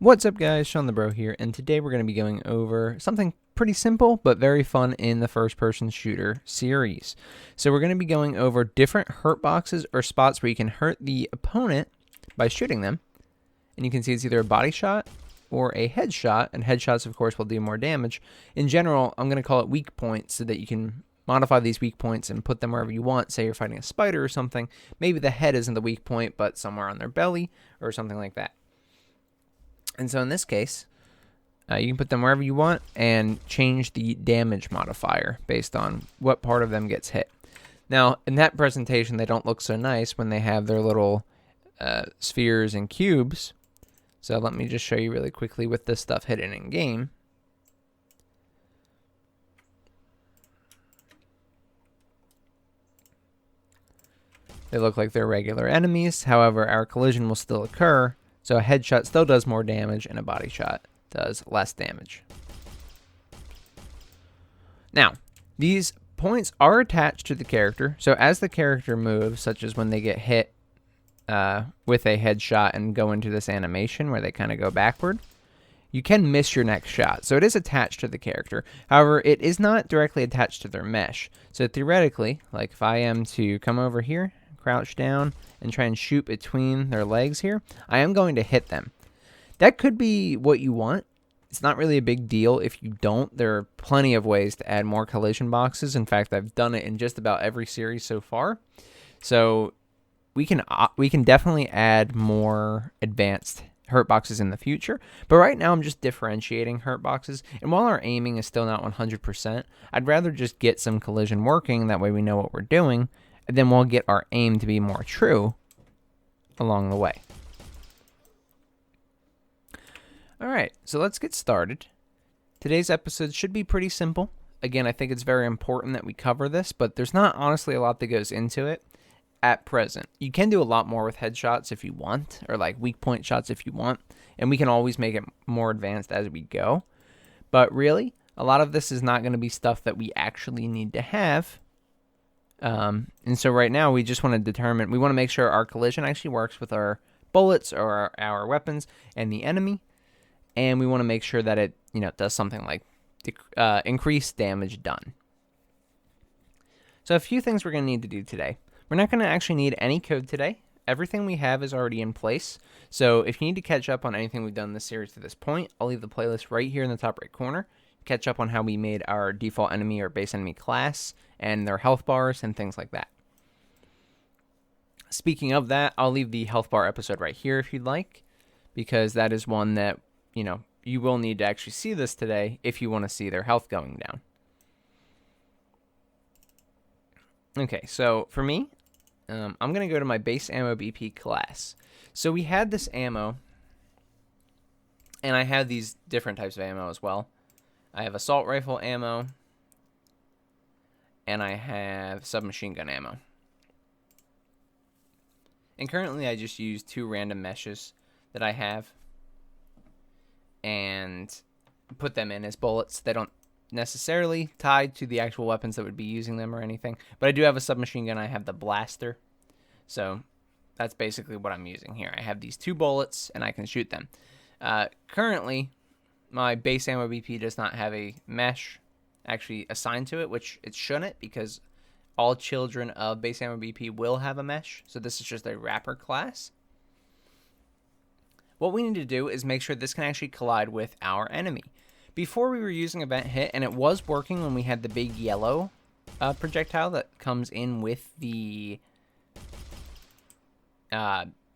What's up guys, Shawnthebro here, and today we're going to be going over something pretty simple but very fun in the first-person shooter series. So we're going to be going over different hurt boxes or spots where you can hurt the opponent by shooting them. And you can see it's either a body shot or a headshot, and headshots of course will do more damage. In general, I'm going to call it weak points so that you can modify these weak points and put them wherever you want. Say you're fighting a spider or something, maybe the head isn't the weak point but somewhere on their belly or something like that. And so in this case, you can put them wherever you want and change the damage modifier based on what part of them gets hit. Now, in that presentation, they don't look so nice when they have their little spheres and cubes. So let me just show you really quickly with this stuff hidden in game. They look like they're regular enemies. However, our collision will still occur. So a headshot still does more damage, and a body shot does less damage. Now, these points are attached to the character. So as the character moves, such as when they get hit with a headshot and go into this animation where they kind of go backward, you can miss your next shot. So it is attached to the character. However, it is not directly attached to their mesh. So theoretically, like if I am to come over here, crouch down, and try and shoot between their legs here, I am going to hit them. That could be what you want. It's not really a big deal if you don't. There are plenty of ways to add more collision boxes. In fact, I've done it in just about every series so far. So we can definitely add more advanced hurt boxes in the future. But right now I'm just differentiating hurt boxes. And while our aiming is still not 100%, I'd rather just get some collision working. That way we know what we're doing. And then we'll get our aim to be more true along the way. Alright, so let's get started. Today's episode should be pretty simple. Again, I think it's very important that we cover this, but there's not honestly a lot that goes into it at present. You can do a lot more with headshots if you want, or like weak point shots if you want, and we can always make it more advanced as we go. But really, a lot of this is not going to be stuff that we actually need to have. And so right now we just want to we want to make sure our collision actually works with our bullets or our weapons and the enemy. And we want to make sure that it, does something like increase damage done. So a few things we're going to need to do today. We're not going to actually need any code today. Everything we have is already in place. So if you need to catch up on anything we've done in this series to this point, I'll leave the playlist right here in the top right corner. Catch up on how we made our default enemy or base enemy class and their health bars and things like that. Speaking of that, I'll leave the health bar episode right here if you'd like, because that is one that, you will need to actually see this today if you want to see their health going down. Okay, so for me, I'm going to go to my base ammo BP class. So we had this ammo, and I have these different types of ammo as well. I have assault rifle ammo, and I have submachine gun ammo. And currently I just use 2 random meshes that I have and put them in as bullets. They don't necessarily tied to the actual weapons that would be using them or anything. But I do have a submachine gun. I have the blaster. So that's basically what I'm using here. I have these 2 bullets and I can shoot them. Currently, my base ammo BP does not have a mesh actually assigned to it, which it shouldn't, because all children of base ammo BP will have a mesh. So this is just a wrapper class. What we need to do is make sure this can actually collide with our enemy. Before we were using event hit, and it was working when we had the big yellow projectile that comes in with the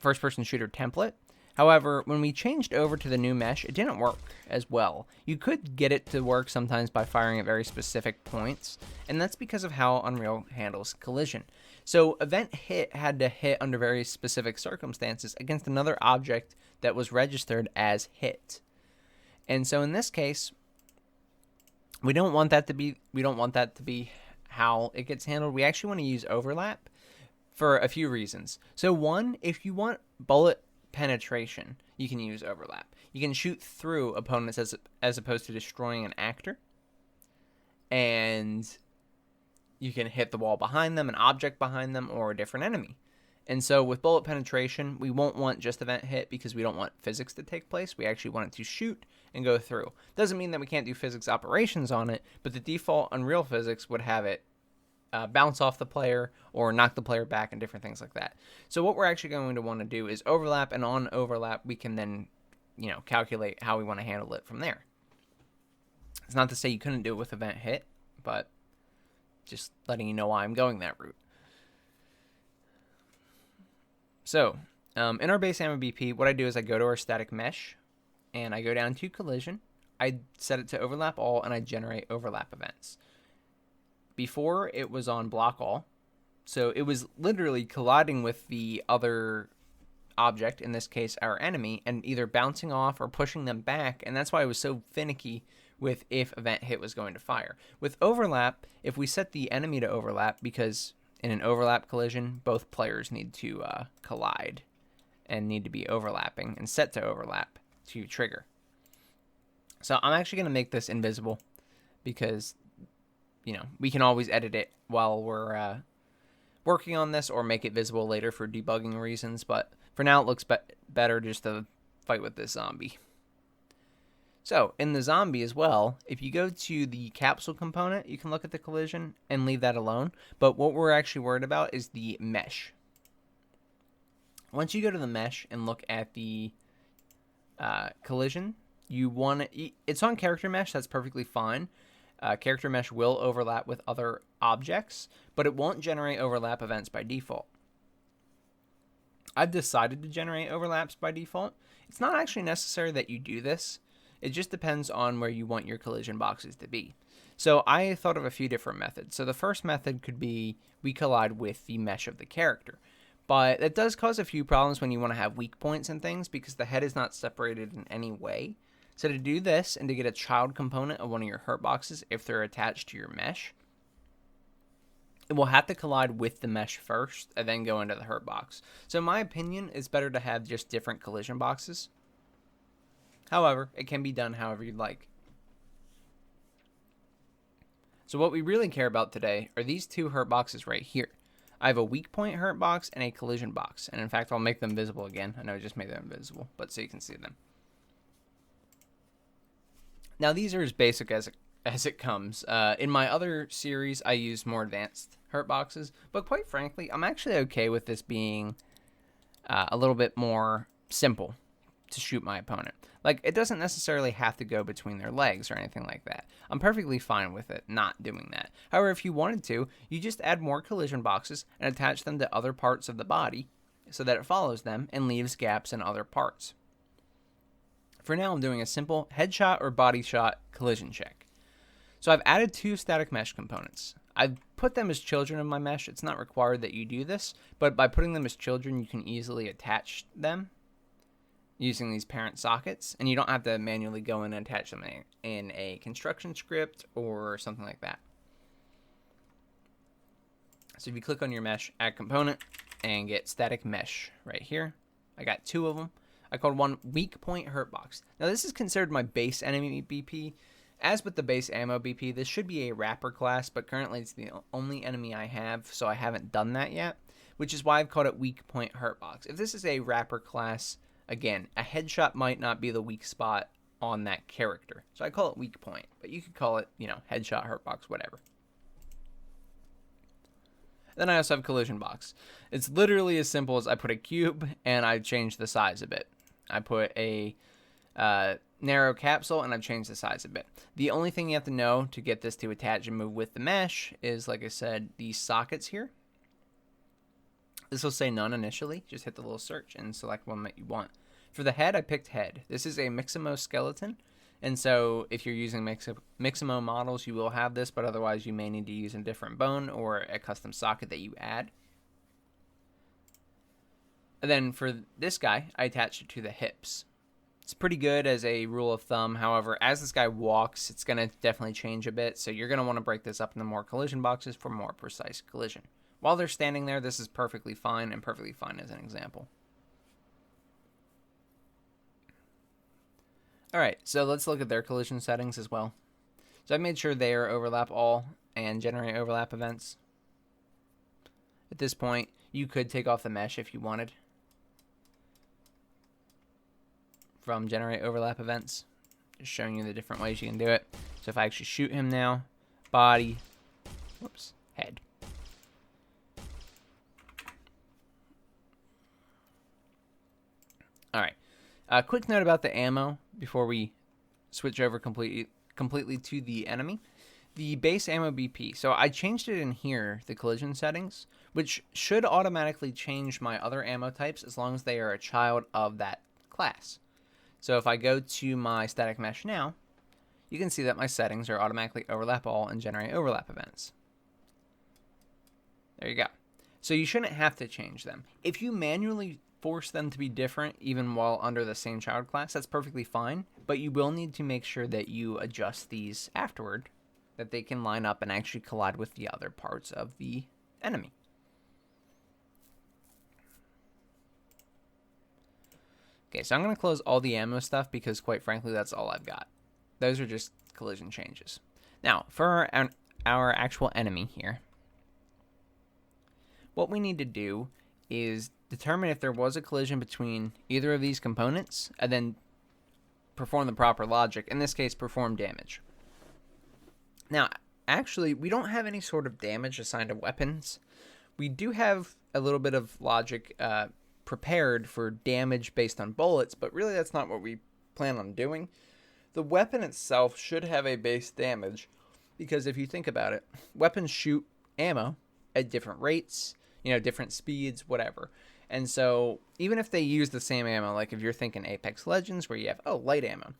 first-person shooter template. However, when we changed over to the new mesh, it didn't work as well. You could get it to work sometimes by firing at very specific points, and that's because of how Unreal handles collision. So event hit had to hit under very specific circumstances against another object that was registered as hit. And so in this case, we don't want that to be how it gets handled. We actually want to use overlap for a few reasons. So one, if you want bullet penetration, you can use overlap. You can shoot through opponents as opposed to destroying an actor. And you can hit the wall behind them, an object behind them, or a different enemy. And so with bullet penetration, we won't want just event hit because we don't want physics to take place. We actually want it to shoot and go through. Doesn't mean that we can't do physics operations on it, but the default Unreal physics would have it bounce off the player or knock the player back and different things like that. So what we're actually going to want to do is overlap, and on overlap, we can then, calculate how we want to handle it from there. It's not to say you couldn't do it with event hit, but just letting you know why I'm going that route. So, in our base ammo BP, what I do is I go to our static mesh, and I go down to collision. I set it to overlap all, and I generate overlap events. Before, it was on block all, so it was literally colliding with the other object, in this case our enemy, and either bouncing off or pushing them back, and that's why it was so finicky with if event hit was going to fire. With overlap, if we set the enemy to overlap, because in an overlap collision, both players need to collide and need to be overlapping and set to overlap to trigger. So I'm actually going to make this invisible because, we can always edit it while we're working on this or make it visible later for debugging reasons. But for now, it looks better just to fight with this zombie. So in the zombie as well, if you go to the capsule component, you can look at the collision and leave that alone. But what we're actually worried about is the mesh. Once you go to the mesh and look at the collision, it's on character mesh. That's perfectly fine. Character mesh will overlap with other objects, but it won't generate overlap events by default. I've decided to generate overlaps by default. It's not actually necessary that you do this. It just depends on where you want your collision boxes to be. So I thought of a few different methods. So the first method could be we collide with the mesh of the character. But that does cause a few problems when you want to have weak points and things because the head is not separated in any way. So to do this and to get a child component of one of your hurt boxes if they're attached to your mesh, it will have to collide with the mesh first and then go into the hurt box. So in my opinion, it's better to have just different collision boxes. However, it can be done however you'd like. So what we really care about today are these two hurt boxes right here. I have a weak point hurt box and a collision box. And in fact, I'll make them visible again. I know I just made them invisible, but so you can see them. Now these are as basic as it comes. In my other series, I use more advanced hurt boxes. But quite frankly, I'm actually okay with this being a little bit more simple to shoot my opponent. Like, it doesn't necessarily have to go between their legs or anything like that. I'm perfectly fine with it not doing that. However, if you wanted to, you just add more collision boxes and attach them to other parts of the body so that it follows them and leaves gaps in other parts. For now, I'm doing a simple headshot or body shot collision check. So I've added two static mesh components. I've put them as children of my mesh. It's not required that you do this, but by putting them as children, you can easily attach them using these parent sockets, and you don't have to manually go in and attach them in a construction script or something like that. So if you click on your mesh, add component, and get static mesh right here, I got two of them. I called one weak point hurt box. Now this is considered my base enemy BP. As with the base ammo BP, this should be a wrapper class, but currently it's the only enemy I have, so I haven't done that yet, which is why I've called it weak point hurt box. If this is a wrapper class, again, a headshot might not be the weak spot on that character. So I call it weak point, but you could call it, headshot, hurt box, whatever. Then I also have collision box. It's literally as simple as I put a cube and I change the size a bit. I put a narrow capsule and I've changed the size a bit. The only thing you have to know to get this to attach and move with the mesh is, like I said, these sockets here. This will say none initially. Just hit the little search and select one that you want. For the head, I picked head. This is a Mixamo skeleton. And so if you're using Mixamo models, you will have this, but otherwise you may need to use a different bone or a custom socket that you add. And then for this guy, I attached it to the hips. It's pretty good as a rule of thumb. However, as this guy walks, it's going to definitely change a bit. So you're going to want to break this up into more collision boxes for more precise collision. While they're standing there, this is perfectly fine, and perfectly fine as an example. Alright, so let's look at their collision settings as well. So I've made sure they are overlap all and generate overlap events. At this point, You could take off the mesh if you wanted from generate overlap events. Just showing you the different ways you can do it. So if I actually shoot him now, body, whoops, head. All right. A quick note about the ammo before we switch over completely to the enemy. The base ammo BP. So I changed it in here, the collision settings, which should automatically change my other ammo types as long as they are a child of that class. So if I go to my static mesh now, you can see that my settings are automatically overlap all and generate overlap events. There you go. So you shouldn't have to change them. If you manually force them to be different even while under the same child class, that's perfectly fine, but you will need to make sure that you adjust these afterward, that they can line up and actually collide with the other parts of the enemy. Okay, so I'm going to close all the ammo stuff because, quite frankly, that's all I've got. Those are just collision changes. Now, for our actual enemy here, what we need to do is determine if there was a collision between either of these components, and then perform the proper logic. In this case, perform damage. Now, actually, we don't have any sort of damage assigned to weapons. We do have a little bit of logic prepared for damage based on bullets, but really that's not what we plan on doing. The weapon itself should have a base damage, because if you think about it, weapons shoot ammo at different rates, different speeds, whatever. And so even if they use the same ammo, like if you're thinking Apex Legends where you have, light ammo,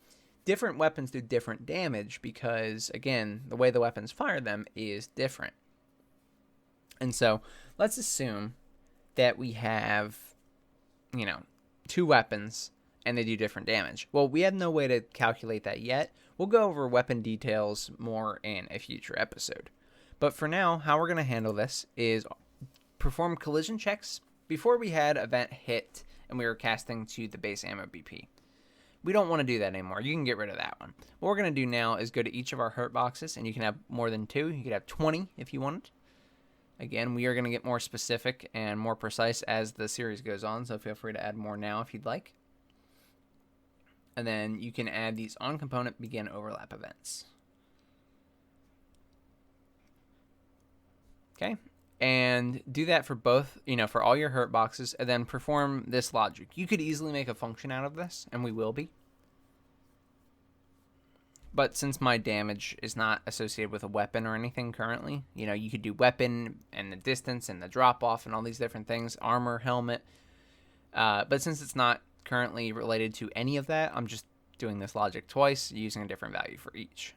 different weapons do different damage because, again, the way the weapons fire them is different. And so let's assume that we have, two weapons and they do different damage. Well, we have no way to calculate that yet. We'll go over weapon details more in a future episode. But for now, how we're going to handle this is perform collision checks before we had event hit and we were casting to the base ammo BP. We don't want to do that anymore. You can get rid of that one. What we're going to do now is go to each of our hurt boxes, and you can have more than 2. You could have 20 if you wanted. Again, we are going to get more specific and more precise as the series goes on, so feel free to add more now if you'd like. And then you can add these on component begin overlap events. Okay, and do that for both, for all your hurt boxes, and then perform this logic. You could easily make a function out of this, and we will be. But since my damage is not associated with a weapon or anything currently, you could do weapon and the distance and the drop off and all these different things, armor, helmet. But since it's not currently related to any of that, I'm just doing this logic twice using a different value for each.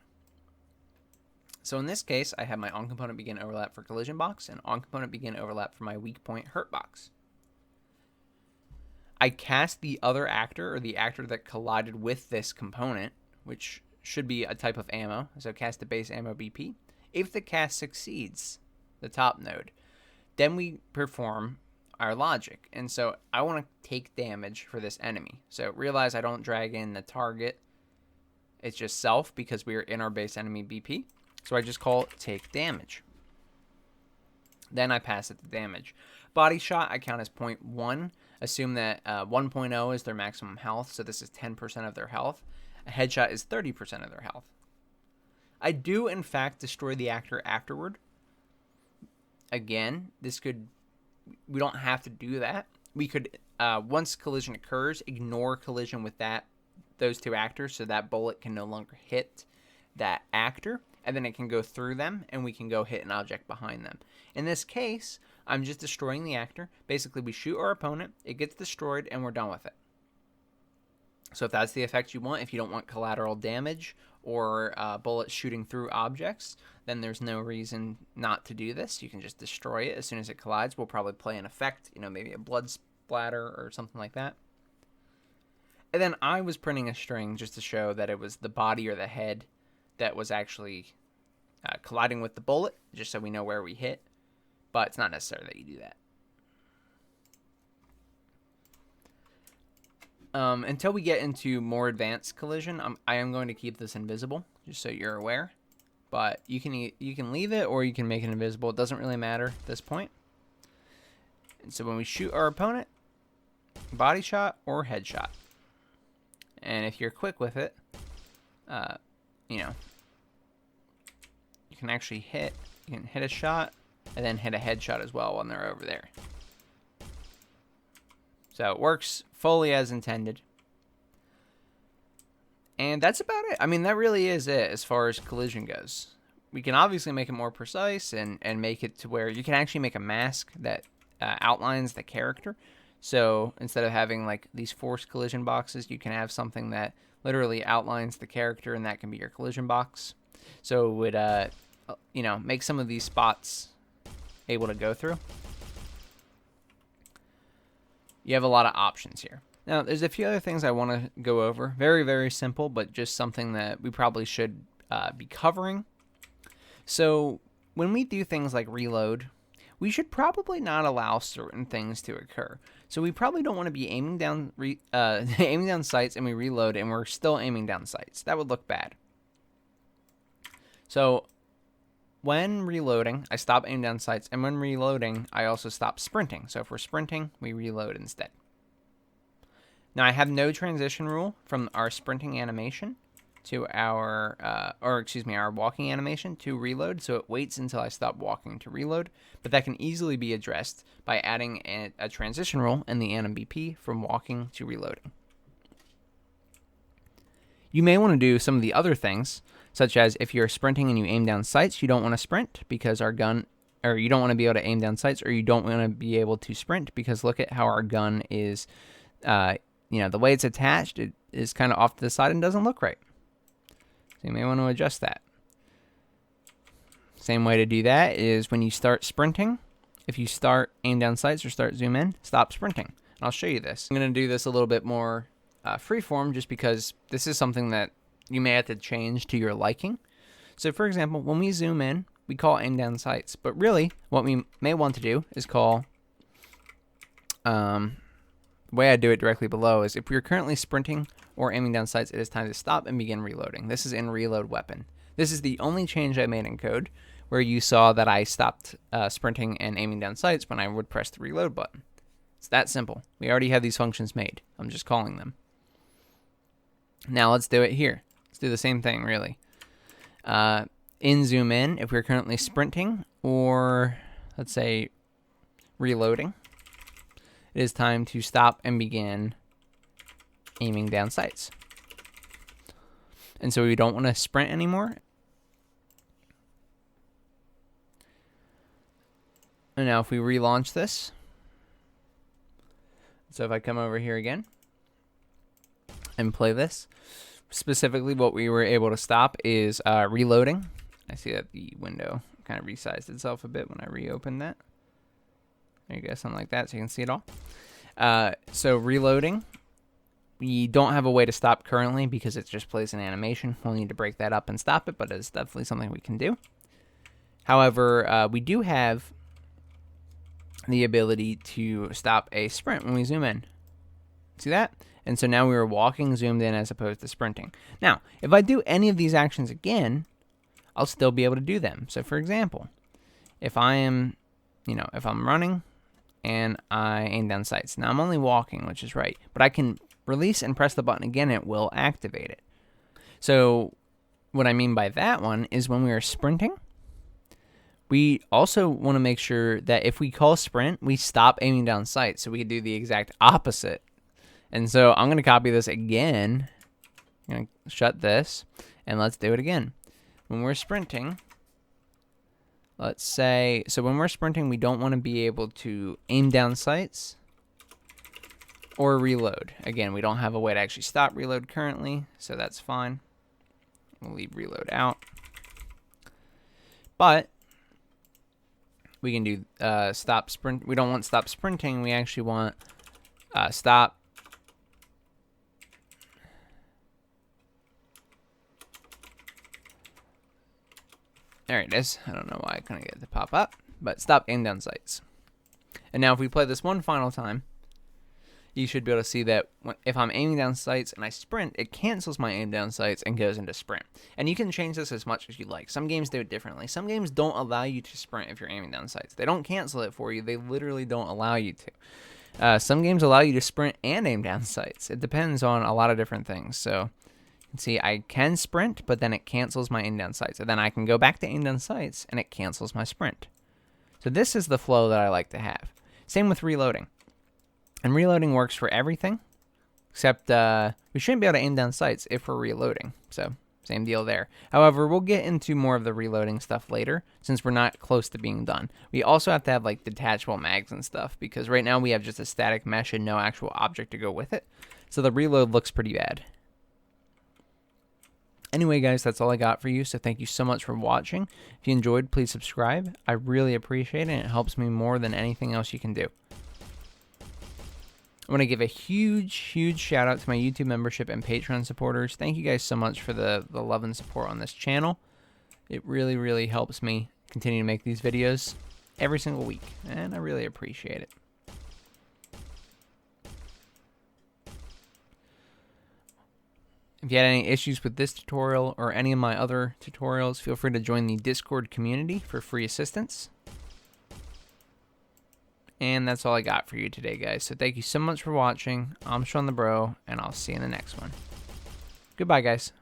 So in this case, I have my on component begin overlap for collision box and on component begin overlap for my weak point hurt box. I cast the other actor, or the actor that collided with this component, which should be a type of ammo. So cast the base ammo BP. If the cast succeeds, the top node, then we perform our logic. And so I want to take damage for this enemy. So realize I don't drag in the target. It's just self because we are in our base enemy BP. So I just call take damage. Then I pass it the damage. Body shot I count as 0.1. Assume that 1.0 is their maximum health. So this is 10% of their health. A headshot is 30% of their health. I do, in fact, destroy the actor afterward. Again, we don't have to do that. We could, once collision occurs, ignore collision with those two actors, so that bullet can no longer hit that actor, and then it can go through them, and we can go hit an object behind them. In this case, I'm just destroying the actor. Basically, we shoot our opponent, it gets destroyed, and we're done with it. So if that's the effect you want, if you don't want collateral damage or bullets shooting through objects, then there's no reason not to do this. You can just destroy it as soon as it collides. We'll probably play an effect, maybe a blood splatter or something like that. And then I was printing a string just to show that it was the body or the head that was actually colliding with the bullet, just so we know where we hit. But it's not necessary that you do that. Until we get into more advanced collision, I am going to keep this invisible, just so you're aware. But you can leave it or you can make it invisible. It doesn't really matter at this point. And so when we shoot our opponent, body shot or headshot. And if you're quick with it, you know, you can actually hit a shot and then hit a headshot as well when they're over there. So it works fully as intended. And that's about it. I mean, that really is it as far as collision goes. We can obviously make it more precise and make it to where you can actually make a mask that outlines the character. So instead of having like these forced collision boxes, you can have something that literally outlines the character, and that can be your collision box. So it would, you know, make some of these spots able to go through. You have a lot of options here. Now, there's a few other things I want to go over. Very, very simple, but just something that we probably should be covering. So when we do things like reload, we should probably not allow certain things to occur. So we probably don't want to be aiming down aiming down sights and we reload and we're still aiming down sights. That would look bad. So when reloading, I stop aiming down sights, and when reloading, I also stop sprinting. So if we're sprinting, we reload instead. Now I have no transition rule from our sprinting animation to our, our walking animation to reload, so it waits until I stop walking to reload, but that can easily be addressed by adding a transition rule in the AnimBP from walking to reloading. You may want to do some of the other things, such as if you're sprinting and you aim down sights, you don't want to sprint because our gun, or you don't want to be able to aim down sights, or you don't want to be able to sprint because look at how our gun is, you know, the way it's attached, it is kind of off to the side and doesn't look right. So you may want to adjust that. Same way to do that is when you start sprinting, if you start aim down sights or start zoom in, stop sprinting. And I'll show you this. I'm going to do this a little bit more freeform just because this is something that you may have to change to your liking. So for example, when we zoom in, we call aim down sights. But really, what we may want to do is call, the way I do it directly below is if we're currently sprinting or aiming down sights, it is time to stop and begin reloading. This is in reload weapon. This is the only change I made in code where you saw that I stopped sprinting and aiming down sights when I would press the reload button. It's that simple. We already have these functions made. I'm just calling them. Now let's do it here. Let's do the same thing, really. In zoom in, if we're currently sprinting or, let's say, reloading, it is time to stop and begin aiming down sights. And so we don't want to sprint anymore. And now if we relaunch this, so if I come over here again and play this, specifically what we were able to stop is reloading. I see that the window kind of resized itself a bit when I reopened that. There you go, something like that, so you can see it all. So reloading, we don't have a way to stop currently because it just plays an animation. We'll need to break that up and stop it, but it's definitely something we can do. However, we do have the ability to stop a sprint when we zoom in. See that? And so now we were walking zoomed in as opposed to sprinting. Now, if I do any of these actions again, I'll still be able to do them. So for example, if I am, if I'm running and I aim down sights. Now I'm only walking, which is right, but I can release and press the button again, and it will activate it. So what I mean by that one is when we are sprinting, we also want to make sure that if we call sprint, we stop aiming down sights, so we can do the exact opposite. And so I'm going to copy this again. I'm going to shut this, and let's do it again. When we're sprinting, let's say, so when we're sprinting, we don't want to be able to aim down sights or reload. Again, we don't have a way to actually stop reload currently, so that's fine. We'll leave reload out. But we can do stop sprint. We don't want stop sprinting. We actually want stop. There it is. I don't know why I couldn't get it to pop up, but stop aim down sights. And now if we play this one final time, you should be able to see that if I'm aiming down sights and I sprint, it cancels my aim down sights and goes into sprint. And you can change this as much as you like. Some games do it differently. Some games don't allow you to sprint if you're aiming down sights. They don't cancel it for you. They literally don't allow you to. Some games allow you to sprint and aim down sights. It depends on a lot of different things. So you can see I can sprint, but then it cancels my aim down sights. And then I can go back to aim down sights and it cancels my sprint. So this is the flow that I like to have. Same with reloading. And reloading works for everything, except we shouldn't be able to aim down sights if we're reloading. So same deal there. However, we'll get into more of the reloading stuff later, since we're not close to being done. We also have to have like detachable mags and stuff, because right now we have just a static mesh and no actual object to go with it. So the reload looks pretty bad. Anyway, guys, that's all I got for you, so thank you so much for watching. If you enjoyed, please subscribe. I really appreciate it, and it helps me more than anything else you can do. I want to give a huge shout out to my YouTube membership and Patreon supporters. Thank you guys so much for the love and support on this channel. It really helps me continue to make these videos every single week, and I really appreciate it. If you had any issues with this tutorial or any of my other tutorials, feel free to join the Discord community for free assistance. And that's all I got for you today, guys. So thank you so much for watching. I'm Shawnthebro, and I'll see you in the next one. Goodbye, guys.